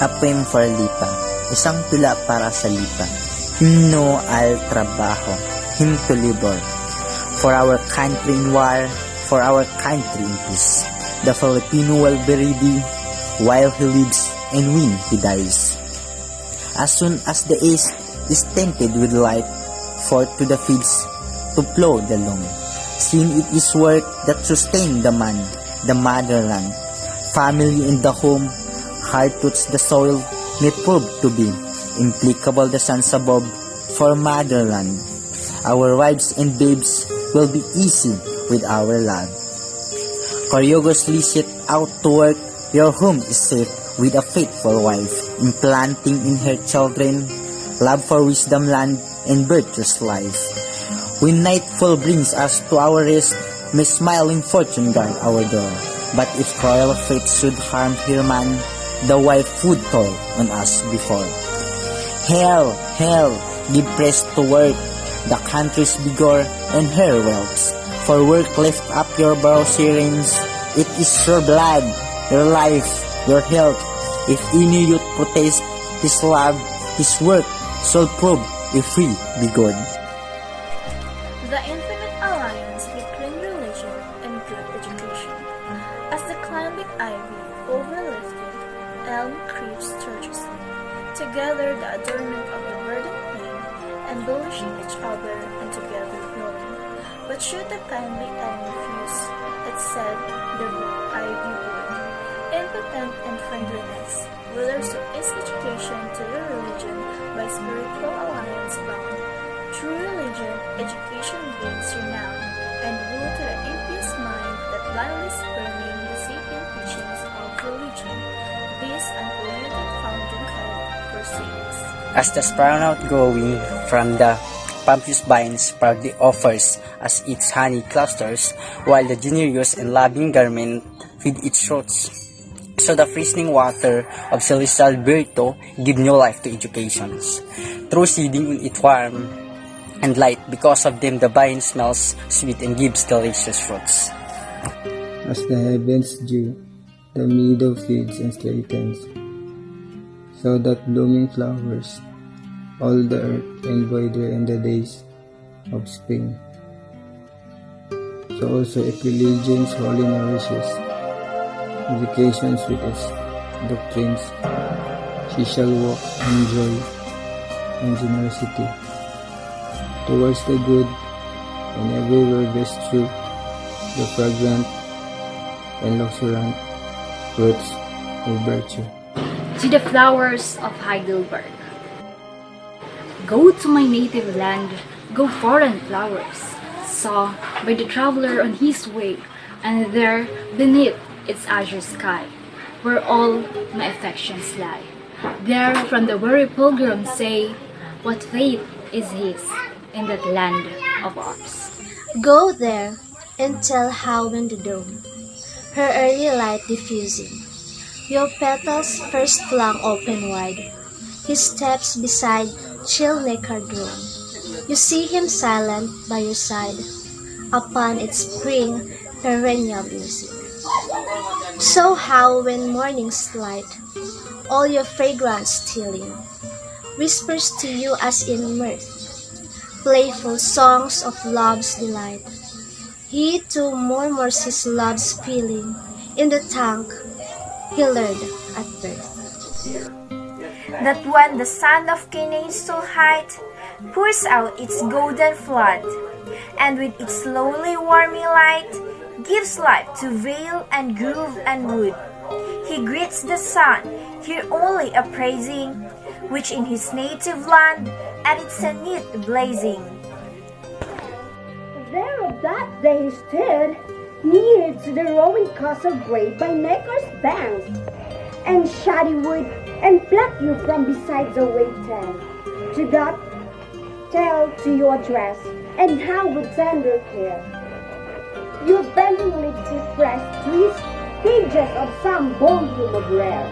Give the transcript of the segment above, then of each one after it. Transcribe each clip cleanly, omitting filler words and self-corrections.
A poem for Lipa, isang tula para sa Lipa. Himno al trabajo, hymn to labor. For our country in war, for our country in peace. The Filipino will be ready while he lives, and when he dies. As soon as the east is tainted with light, forth to the fields to plow the loam. Seeing it is work that sustain the man, the motherland. Family in the home, hard roots the soil, may prove to be implicable the sons above for motherland. Our wives and babes will be easy with our love. Courageously set out to work, your home is safe with a faithful wife, implanting in her children love for wisdom, land, and virtuous life. When nightfall brings us to our rest, may smiling fortune guard our door. But if cruel fate should harm her man, the wife would toil on us before. Hail, hail, give praise to work, the country's vigor and her wealth. For work lift up your brow serens, it is your blood, your life, your health. If any youth protest his love, his work shall prove if we be good. The infinite alliance between religion and good education. As the climbing ivy overlifted, elm creeps tortuously. Together the adornment of the verdant plain, embellishing each other and together growing. But should the kindly elm refuse, it said the ivy would. Impotent in friendliness, whither so is education to the religion by spiritual alliance bound. True religion, education gains renown, and woe to the impious mind that blindly spurning the sapient teachings of religion. This unpolluted fountainhead proceeds. As the sprout growing from the Pompous vines proudly offers as its honey clusters, while the generous and loving garment feed its roots. So the freezing water of celestial virtue give new life to educations. Through seeding in it warm and light, because of them the vine smells sweet and gives delicious fruits. As the heavens dew, the meadow feeds and straightens, so that blooming flowers all the earth embroider in the days of spring. So also if religion's holy nourishes education with its doctrines, she shall walk in joy and generosity towards the good, and everywhere bears true the fragrant and luxuriant fruits of virtue. To the flowers of Heidelberg. Go to my native land, go foreign flowers, saw by the traveler on his way, and there beneath its azure sky, where all my affections lie. There from the weary pilgrim say, what faith is his in that land of ours. Go there and tell how when the dome, her early light diffusing, your petals first flung open wide, his steps beside chill nacre grown. You see him silent by your side, upon its spring perennial music. So how when morning's light, all your fragrance stealing, whispers to you as in mirth, playful songs of love's delight. He too murmurs his love's feeling in the tank he learned at birth. That when the sun of Canaan height pours out its golden flood, and with its slowly warming light gives life to vale and grove and wood, he greets the sun, here only appraising, which in his native land at its zenith blazing. There of that day he stood, near to the rowing castle great by Neckar's banks, and shady wood and pluck you from beside the waiting. To that tell to your dress, and how with tender care your bending lips he pressed to his pages of some volume of rare.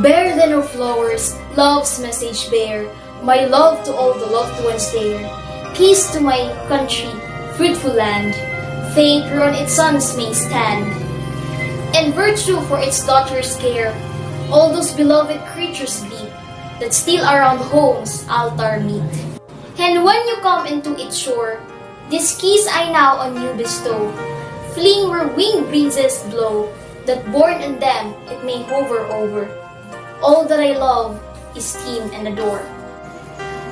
Bear than our flowers, love's message bear, my love to all the loved ones there, peace to my country, fruitful land, faith whereon its sons may stand, and virtue for its daughters' care, all those beloved creatures sleep, that still around home's altar meet. And when you come into its shore, these keys I now on you bestow, fling where winged breezes blow, that borne on them it may hover over. All that I love, esteem, and adore.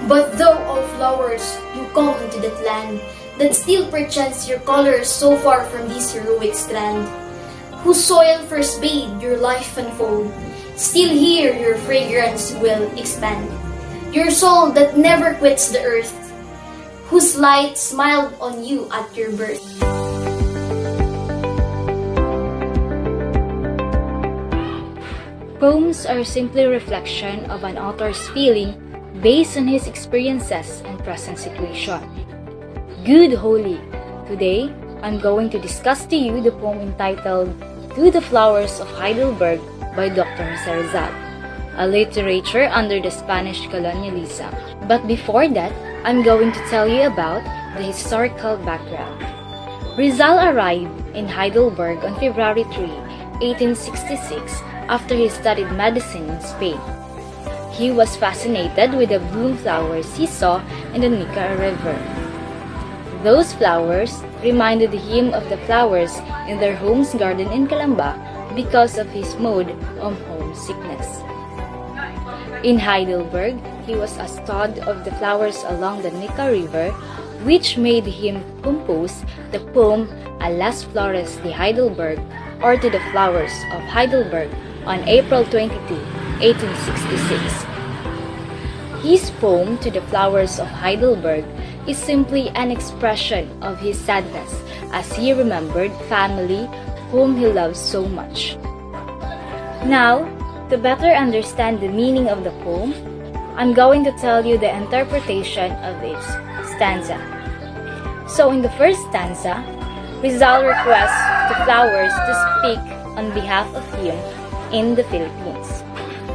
But though all flowers, you come into that land, that still perchance your colors so far from this heroic strand, whose soil first bade your life unfold, still here your fragrance will expand. Your soul that never quits the earth, whose light smiled on you at your birth. Poems are simply reflection of an author's feeling based on his experiences and present situation. Good Holy, today I'm going to discuss to you the poem entitled To the Flowers of Heidelberg by Dr. Jose Rizal, a literature under the Spanish colonialism. But before that, I'm going to tell you about the historical background. Rizal arrived in Heidelberg on February 3, 1866, after he studied medicine in Spain. He was fascinated with the bloom flowers he saw in the Nica River. Those flowers reminded him of the flowers in their home's garden in Calamba because of his mode of homesickness. In Heidelberg, he was astonished of the flowers along the Nica River, which made him compose the poem A las Flores de Heidelberg, or To the Flowers of Heidelberg, on April 22, 1866. His poem To the Flowers of Heidelberg is simply an expression of his sadness as he remembered family whom he loved so much. Now, to better understand the meaning of the poem, I'm going to tell you the interpretation of each stanza. So in the first stanza, Rizal requests the flowers to speak on behalf of him in the Philippines.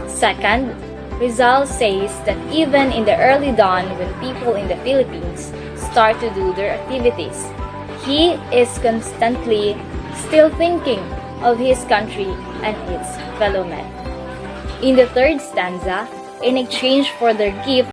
Second, Rizal says that even in the early dawn when people in the Philippines start to do their activities, he is constantly still thinking of his country and its fellow men. In the third stanza, in exchange for their gift